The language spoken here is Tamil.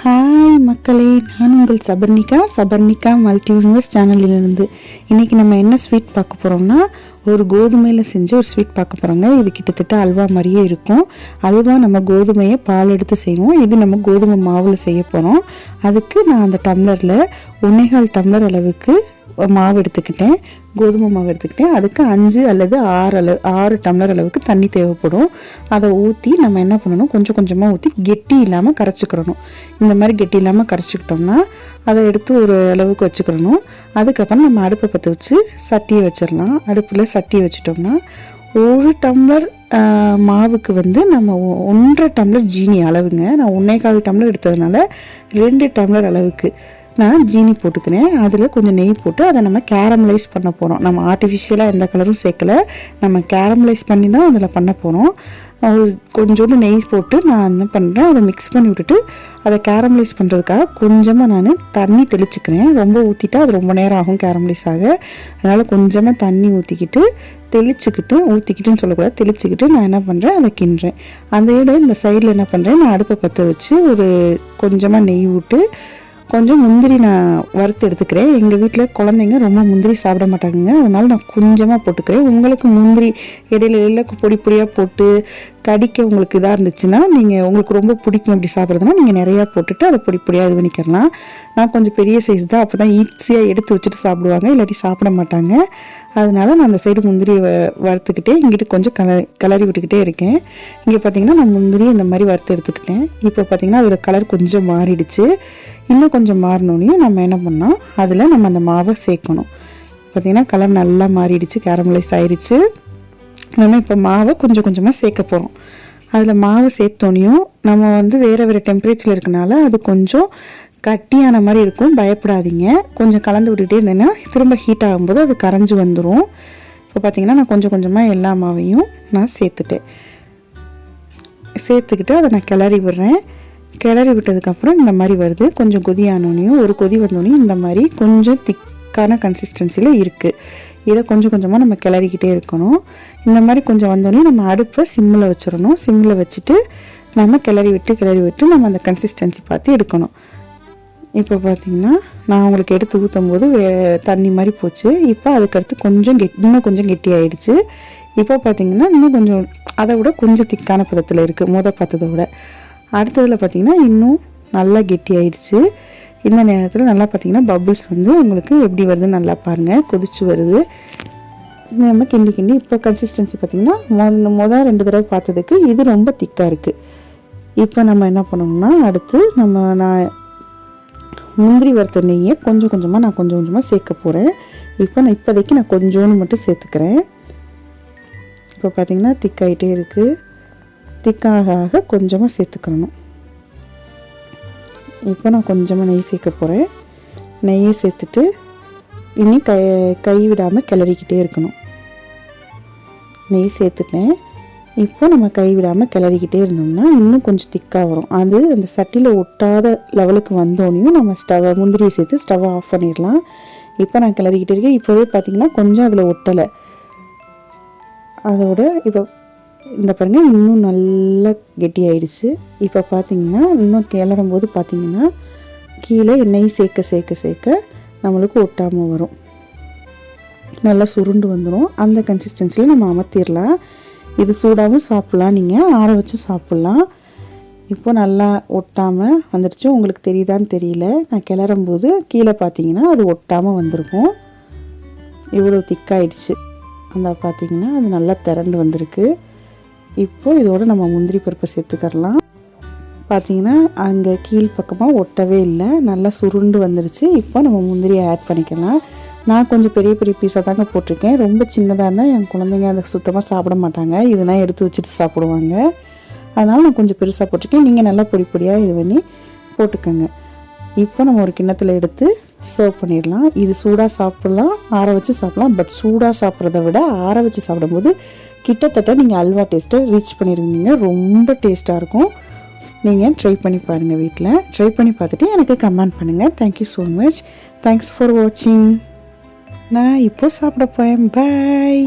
ஹாய் மக்களே, நான் உங்கள் சபர்ணிகா மல்டி யூனிவர்ஸ் சேனலிலிருந்து. இன்றைக்கி நம்ம என்ன ஸ்வீட் பார்க்க போகிறோம்னா, ஒரு கோதுமையில் செஞ்ச ஒரு ஸ்வீட் பார்க்க போகிறோங்க. இது கிட்டத்தட்ட அல்வா மாதிரியே இருக்கும். அல்வா நம்ம கோதுமையை பால் எடுத்து செய்வோம். இது நம்ம கோதுமை மாவில் செய்ய போகிறோம். அதுக்கு நான் அந்த டம்ளரில் 1.25 டம்ளர் அளவுக்கு மாவு எடுத்துக்கிட்டேன், கோதுமை மாவு எடுத்துக்கிட்டேன். அதுக்கு 5 அல்லது 6 டம்ளர் அளவுக்கு தண்ணி தேவைப்படும். அதை ஊற்றி நம்ம என்ன பண்ணணும், கொஞ்சம் கொஞ்சமாக ஊற்றி கெட்டி இல்லாமல் கரைச்சிக்கிறணும். இந்த மாதிரி கெட்டி இல்லாமல் கரைச்சிக்கிட்டோம்னா அதை எடுத்து ஒரு அளவுக்கு வச்சுக்கிறணும். அதுக்கப்புறம் நம்ம அடுப்பை பற்ற வச்சு சட்டியை வச்சிடலாம். அடுப்பில் சட்டியை வச்சிட்டோம்னா 1 டம்ளர் மாவுக்கு நம்ம 1.5 டம்ளர் ஜீனி அளவுங்க. நான் 1.25 டம்ளர் எடுத்ததுனால 2 டம்ளர் அளவுக்கு நான் ஜீனி போட்டுக்கிறேன். அதில் கொஞ்சம் நெய் போட்டு அதை நம்ம கேரமலைஸ் பண்ண போகிறோம். நம்ம ஆர்டிஃபிஷியலாக எந்த கலரும் சேர்க்கலை, நம்ம கேரமலைஸ் பண்ணி தான் அதில் பண்ண போகிறோம். கொஞ்சோண்டு நெய் போட்டு நான் என்ன பண்ணுறேன், அதை மிக்ஸ் பண்ணி விட்டுட்டு அதை கேரமலைஸ் பண்ணுறதுக்காக கொஞ்சமாக நான் தண்ணி தெளிச்சுக்கிறேன். ரொம்ப ஊற்றிட்டா அது ரொம்ப நேரம் ஆகும் கேரமலைஸ் ஆக. அதனால் கொஞ்சமாக தண்ணி ஊற்றிக்கிட்டுன்னு சொல்லக்கூடாது, தெளிச்சுக்கிட்டு நான் என்ன பண்ணுறேன், அதை கிண்டுறேன். அந்த இந்த சைடில் என்ன பண்ணுறேன், நான் அடுப்பை பற்ற வச்சு ஒரு கொஞ்சமாக நெய் விட்டு கொஞ்சம் முந்திரி நான் வறுத்து எடுத்துக்கிறேன். எங்கள் வீட்டில் குழந்தைங்க ரொம்ப முந்திரி சாப்பிட மாட்டாங்க, அதனால் நான் கொஞ்சமாக போட்டுக்கிறேன். உங்களுக்கு முந்திரி இடையில பொடி பொடியாக போட்டு கடிக்க உங்களுக்கு இதாக இருந்துச்சுன்னா, உங்களுக்கு ரொம்ப பிடிக்கும் அப்படி சாப்பிட்றதுனா நீங்கள் நிறையா போட்டுட்டு அதை பொடி பொடியாக இது பண்ணிக்கலாம். நான் கொஞ்சம் பெரிய சைஸ் தான், அப்போ தான் ஈஸியாக எடுத்து வச்சுட்டு சாப்பிடுவாங்க, இல்லாட்டி சாப்பிட மாட்டாங்க. அதனால நான் அந்த சைடு முந்திரியை வறுத்துக்கிட்டே இங்கிட்டு கொஞ்சம் கிளறி விட்டுக்கிட்டே இருக்கேன். இங்கே பார்த்தீங்கன்னா நான் முந்திரியை இந்த மாதிரி வறுத்து எடுத்துக்கிட்டேன். இப்போ பார்த்தீங்கன்னா அதோட கலர் கொஞ்சம் மாறிடுச்சு. இன்னும் கொஞ்சம் மாறினோனையும் நம்ம என்ன பண்ணோம், அதில் நம்ம அந்த மாவை சேர்க்கணும். பார்த்திங்கன்னா கலர் நல்லா மாறிடுச்சு, கேரமலைஸ் ஆயிடுச்சு. நம்ம இப்போ மாவை கொஞ்சம் கொஞ்சமாக சேர்க்க போகிறோம். அதில் மாவை சேர்த்தோனையும் நம்ம வேறு டெம்பரேச்சரில் இருக்கனால அது கொஞ்சம் கட்டியான மாதிரி இருக்கும், பயப்படாதீங்க. கொஞ்சம் கலந்து விட்டுகிட்டே இருந்தேன்னா திரும்ப ஹீட் ஆகும்போது அது கரைஞ்சி வந்துடும். இப்போ பார்த்திங்கன்னா நான் கொஞ்சம் கொஞ்சமாக எல்லா மாவையும் நான் சேர்த்துக்கிட்டு அதை நான் கிளறி விடுறேன். கிளறி விட்டதுக்கப்புறம் இந்த மாதிரி வருது. கொஞ்சம் கொதியானோனையும் ஒரு கொதி வந்தோடனையும் இந்த மாதிரி கொஞ்சம் திக்கான கன்சிஸ்டன்சியில் இருக்குது. இதை கொஞ்சம் கொஞ்சமாக நம்ம கிளறிக்கிட்டே இருக்கணும். இந்த மாதிரி கொஞ்சம் வந்தோடனே நம்ம அடுப்பை சிம்மில் வச்சிடணும். சிம்மில் வச்சுட்டு நம்ம கிளறி விட்டு நம்ம அந்த கன்சிஸ்டன்சி பார்த்து எடுக்கணும். இப்போ பார்த்திங்கன்னா நான் உங்களுக்கு எடுத்து ஊற்றும் போது தண்ணி மாதிரி போச்சு. இப்போ அதுக்கடுத்து இன்னும் கொஞ்சம் கெட்டி ஆகிடுச்சு. இப்போ பார்த்திங்கன்னா இன்னும் கொஞ்சம் அதை விட கொஞ்சம் திக்கான பதத்தில் இருக்குது, பார்த்ததை விட. அடுத்ததில் பார்த்திங்கன்னா இன்னும் நல்லா கெட்டி ஆயிடுச்சு. இந்த நேரத்தில் நல்லா பார்த்திங்கன்னா பபுள்ஸ் உங்களுக்கு எப்படி வருதுன்னு நல்லா பாருங்கள், கொதிச்சு வருது. நம்ம கிண்டி இப்போ கன்சிஸ்டன்சி பார்த்திங்கன்னா முதல் 2 தடவை பார்த்ததுக்கு இது ரொம்ப திக்காக இருக்குது. இப்போ நம்ம என்ன பண்ணணும்னா, அடுத்து நான் முந்திரி வறுத்த நெய்யை கொஞ்சம் கொஞ்சமாக சேர்க்க போகிறேன். இப்போதைக்கு நான் கொஞ்சோன்னு மட்டும் சேர்த்துக்கிறேன். இப்போ பார்த்திங்கன்னா திக்காயிட்டே இருக்குது. திக்காக கொஞ்சமாக சேர்த்துக்கணும். இப்போ நான் கொஞ்சமாக நெய் சேர்க்க போகிறேன். நெய்யை சேர்த்துட்டு இனி கை விடாமல் கிளறிக்கிட்டே இருக்கணும். நெய் சேர்த்துட்டேன். இப்போ நம்ம கை விடாமல் கிளறிக்கிட்டே இருந்தோம்னா இன்னும் கொஞ்சம் திக்காக வரும். அது அந்த சட்டியில் ஒட்டாத லெவலுக்கு வந்தோடனையும் நம்ம முந்திரியை சேர்த்து ஸ்டவ்வை ஆஃப் பண்ணிடலாம். இப்போ நான் கிளறிக்கிட்டே இருக்கேன். இப்போவே பார்த்திங்கன்னா கொஞ்சம் அதில் ஒட்டலை. அதோட இப்போ இந்த பாருங்கள் இன்னும் நல்லா கெட்டி ஆயிடுச்சு. இப்போ பார்த்திங்கன்னா இன்னும் கிளறும் போது பார்த்திங்கன்னா கீழே எண்ணெய் சேர்க்க நம்மளுக்கு ஒட்டாமல் வரும், நல்லா சுருண்டு வந்துடும். அந்த கன்சிஸ்டன்சியில் நம்ம அமர்த்திடலாம். இது சூடாகவும் சாப்பிட்லாம், நீங்கள் ஆற வச்சு சாப்பிட்லாம். இப்போ நல்லா ஒட்டாமல் வந்துடுச்சு. உங்களுக்கு தெரியுதான்னு தெரியல, நான் கிளறும் போது கீழே பார்த்திங்கன்னா அது ஒட்டாமல் வந்திருக்கும். இவ்வளோ திக்காயிடுச்சு. அந்த பார்த்திங்கன்னா அது நல்லா திரண்டு வந்திருக்கு. இப்போ இதோடு நம்ம முந்திரி பருப்பை சேர்த்துக்கலாம். பார்த்திங்கன்னா அங்கே கீழ்ப்பக்கமாக ஒட்டவே இல்லை, நல்லா சுருண்டு வந்துருச்சு. இப்போ நம்ம முந்திரியை ஆட் பண்ணிக்கலாம். நான் கொஞ்சம் பெரிய பீஸாக தாங்க போட்டிருக்கேன். ரொம்ப சின்னதாக இருந்தால் என் குழந்தைங்க அதை சுத்தமாக சாப்பிட மாட்டாங்க, இதெல்லாம் எடுத்து வச்சுட்டு சாப்பிடுவாங்க. அதனால் நான் கொஞ்சம் பெருசாக போட்டிருக்கேன். நீங்கள் நல்லா பொடி பொடியாக இது பண்ணி போட்டுக்கோங்க. இப்போ நம்ம ஒரு கிண்ணத்தில் எடுத்து சர்வ் பண்ணிடலாம். இது சூடாக சாப்பிட்லாம், ஆற வச்சு சாப்பிட்லாம். பட் சூடாக சாப்பிட்றத விட ஆற வச்சு சாப்பிடும்போது கிட்டத்தட்ட நீங்கள் அல்வா டேஸ்ட்டை ரீச் பண்ணிடுவீங்க. ரொம்ப டேஸ்ட்டாக இருக்கும். நீங்கள் ட்ரை பண்ணி பாருங்கள், வீட்டில் ட்ரை பண்ணி பார்த்துட்டு எனக்கு கமெண்ட் பண்ணுங்கள். Thank you so much. Thanks for வாட்சிங். நான் இப்போது சாப்பிட போகிறேன். பாய்.